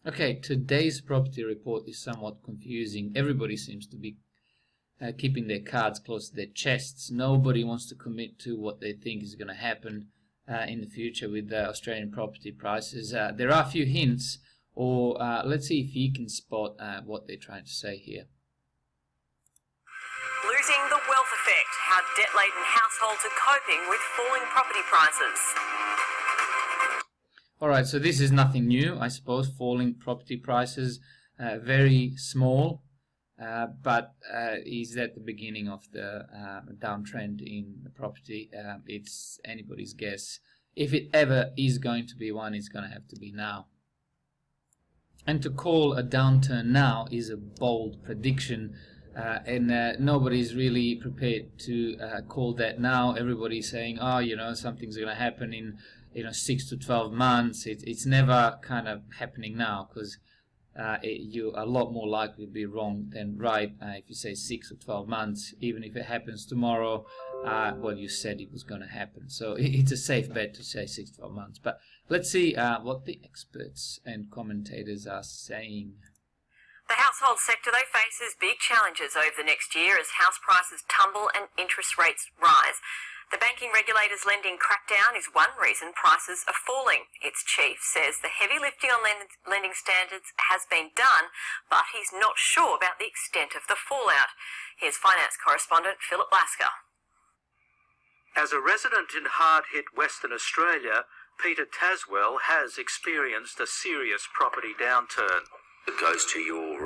Okay, today's property report is somewhat confusing. Everybody seems to be keeping their cards close to their chests. Nobody wants to commit to what they think is going to happen in the future with Australian property prices. There are a few hints, or let's see if you can spot what they're trying to say here. Losing the wealth effect, how debt-laden households are coping with falling property prices. Alright, so this is nothing new, I suppose. Falling property prices, very small, but is that the beginning of the downtrend in the property? It's anybody's guess. If it ever is going to be one, it's going to have to be now. And to call a downturn now is a bold prediction, and nobody's really prepared to call that now. Everybody's saying, oh, you know, something's going to happen in 6 to 12 months. It's never kind of happening now, because you're a lot more likely to be wrong than right if you say 6 or 12 months. Even if it happens tomorrow, well, you said it was going to happen. So it's a safe bet to say 6 to 12 months. But let's see what the experts and commentators are saying. The household sector, though, faces big challenges over the next year as house prices tumble and interest rates rise. The banking regulator's lending crackdown is one reason prices are falling. Its chief says the heavy lifting on lending standards has been done, but he's not sure about the extent of the fallout. Here's finance correspondent Philip Lasker. As a resident in hard-hit Western Australia, Peter Taswell has experienced a serious property downturn. It goes to your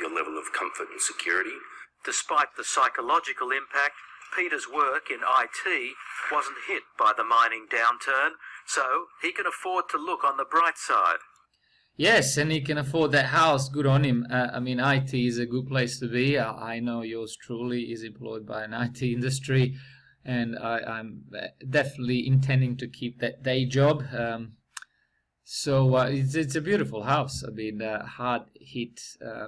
level of comfort and security. Despite the psychological impact, Peter's work in IT wasn't hit by the mining downturn, so he can afford to look on the bright side. Yes, and he can afford that house. Good on him. I mean, IT is a good place to be. I know yours truly is employed by an IT industry, and I'm definitely intending to keep that day job. So it's a beautiful house. I mean, hard hit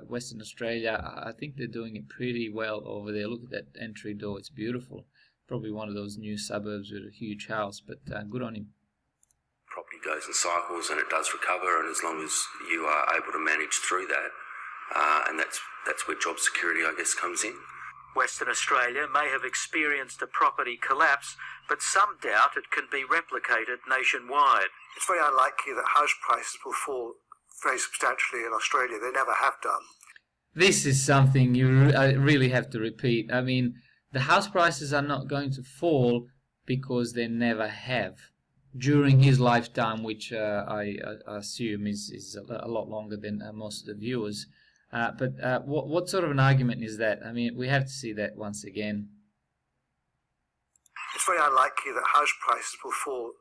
Western Australia. I think they're doing it pretty well over there. Look at that entry door. It's beautiful. Probably one of those new suburbs with a huge house, but good on him. Property goes in cycles and it does recover, and as long as you are able to manage through that, and that's where job security, I guess, comes in. Western Australia may have experienced a property collapse, but some doubt it can be replicated nationwide. It's very unlikely that house prices will fall very substantially in Australia. They never have done. This is something you really have to repeat. I mean, the house prices are not going to fall because they never have. During his lifetime, which I assume is a lot longer than most of the viewers. But what sort of an argument is that? I mean, we have to see that once again. It's very unlikely that house prices will fall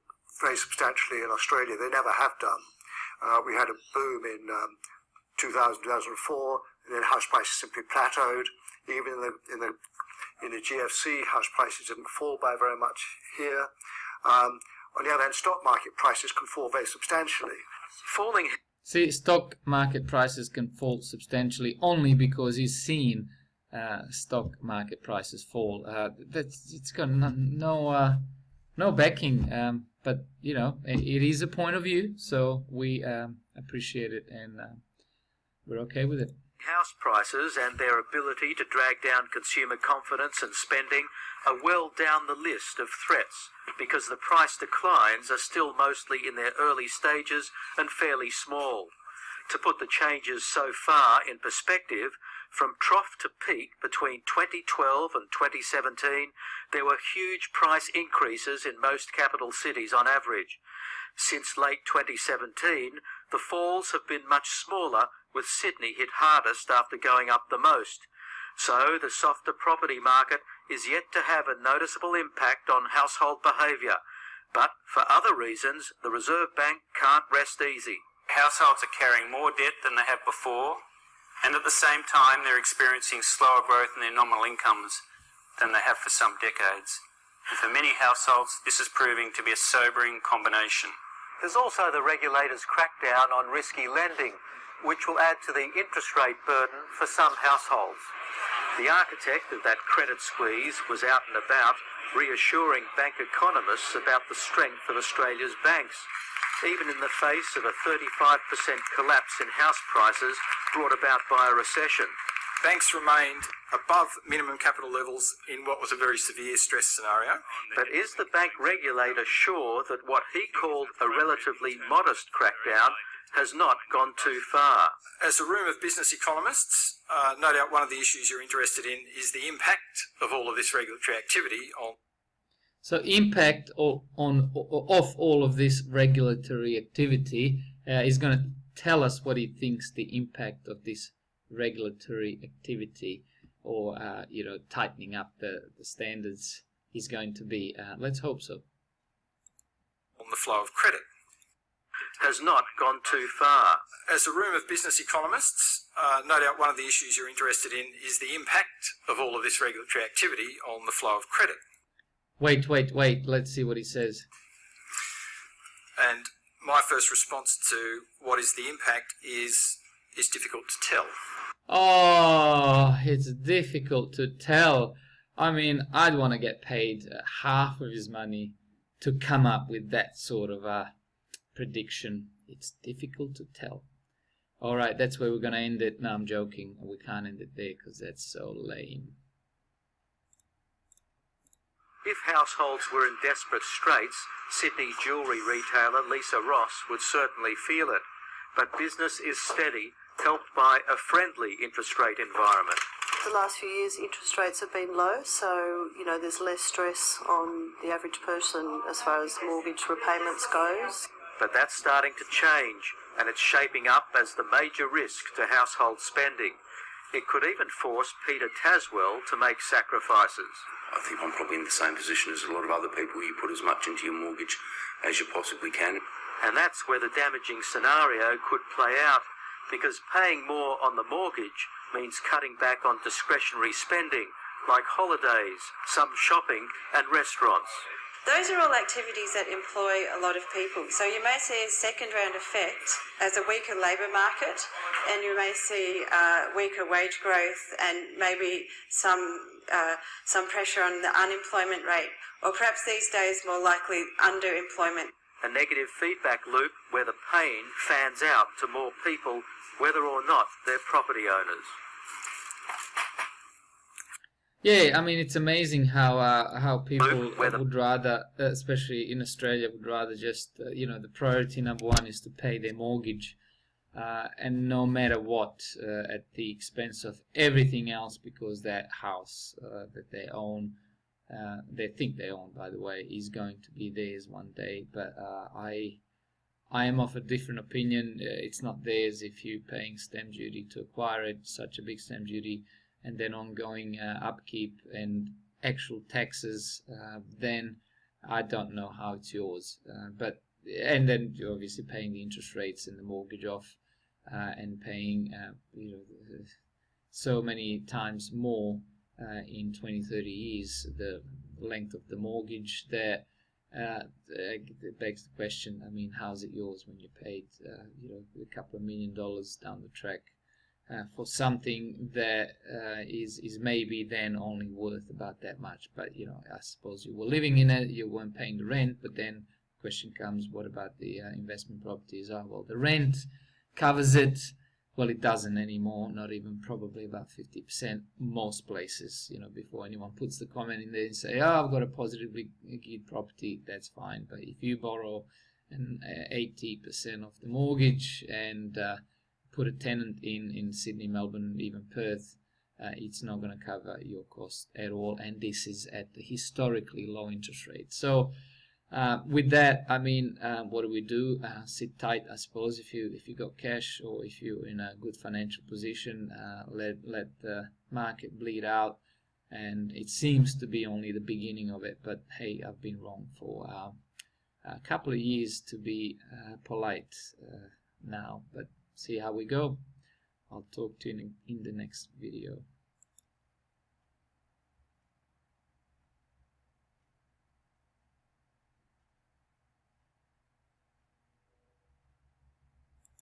very substantially in Australia. They never have done. We had a boom in 2000, 2004, and then house prices simply plateaued. Even in the GFC, house prices didn't fall by very much here. On the other hand, stock market prices can fall very substantially. See, stock market prices can fall substantially only because he's seen stock market prices fall. It's got no backing, but you know, it is a point of view, so we appreciate it, and we're okay with it. House prices and their ability to drag down consumer confidence and spending are well down the list of threats, because the price declines are still mostly in their early stages and fairly small. To put the changes so far in perspective, from trough to peak between 2012 and 2017, there were huge price increases in most capital cities on average. Since late 2017, the falls have been much smaller, with Sydney hit hardest after going up the most. So the softer property market is yet to have a noticeable impact on household behaviour. But for other reasons, the Reserve Bank can't rest easy. Households are carrying more debt than they have before, and at the same time they're experiencing slower growth in their nominal incomes than they have for some decades. And for many households, this is proving to be a sobering combination. There's also the regulator's crackdown on risky lending, which will add to the interest rate burden for some households. The architect of that credit squeeze was out and about, reassuring bank economists about the strength of Australia's banks. even in the face of a 35% collapse in house prices brought about by a recession. Banks remained above minimum capital levels in what was a very severe stress scenario. But is the bank regulator sure that what he called a relatively modest crackdown has not gone too far? As a room of business economists, no doubt one of the issues you're interested in is the impact of all of this regulatory activity on... So impact of all of this regulatory activity is going to tell us what he thinks the impact of this regulatory activity or tightening up the standards is going to be. Let's hope so. On the flow of credit. Has not gone too far. As a room of business economists, no doubt one of the issues you're interested in is the impact of all of this regulatory activity on the flow of credit. Wait. Let's see what he says. And my first response to what is the impact is difficult to tell. Oh, it's difficult to tell. I mean, I'd want to get paid half of his money to come up with that sort of a prediction. It's difficult to tell. All right, that's where we're going to end it. No, I'm joking. We can't end it there because that's so lame. If households were in desperate straits, Sydney jewellery retailer Lisa Ross would certainly feel it. But business is steady, helped by a friendly interest rate environment. The last few years interest rates have been low, so there's less stress on the average person as far as mortgage repayments goes. But that's starting to change, and it's shaping up as the major risk to household spending. It could even force Peter Taswell to make sacrifices. I think I'm probably in the same position as a lot of other people. You put as much into your mortgage as you possibly can. And that's where the damaging scenario could play out, because paying more on the mortgage means cutting back on discretionary spending, like holidays, some shopping and restaurants. Those are all activities that employ a lot of people. So you may see a second round effect as a weaker labour market, and you may see weaker wage growth and maybe some pressure on the unemployment rate, or perhaps these days more likely underemployment. A negative feedback loop where the pain fans out to more people, whether or not they're property owners. Yeah, I mean, it's amazing how people would rather, especially in Australia, would rather just, the priority number one is to pay their mortgage, and no matter what, at the expense of everything else, because that house that they own, they think they own, by the way, is going to be theirs one day. But I am of a different opinion. It's not theirs if you're paying stamp duty to acquire it, such a big stamp duty, and then ongoing upkeep and actual taxes, then I don't know how it's yours. And then you're obviously paying the interest rates and the mortgage off, and paying so many times more in 20-30 years the length of the mortgage that it begs the question. I mean, how's it yours when you paid a couple of $1 million down the track for something that is maybe then only worth about that much? But I suppose you were living in it, you weren't paying the rent. But then the question comes, what about the investment properties? Well, the rent covers it. Well, it doesn't anymore, not even probably about 50% most places. Before anyone puts the comment in there and say, I've got a positively geared property, that's fine. But if you borrow 80% of the mortgage and put a tenant in Sydney, Melbourne, even Perth, it's not going to cover your cost at all. And this is at the historically low interest rate. So with that, I mean, what do? Sit tight, I suppose, if you got cash, or if you're in a good financial position. Let the market bleed out, and it seems to be only the beginning of it. But hey, I've been wrong for a couple of years, to be polite now. But see how we go. I'll talk to you in the next video.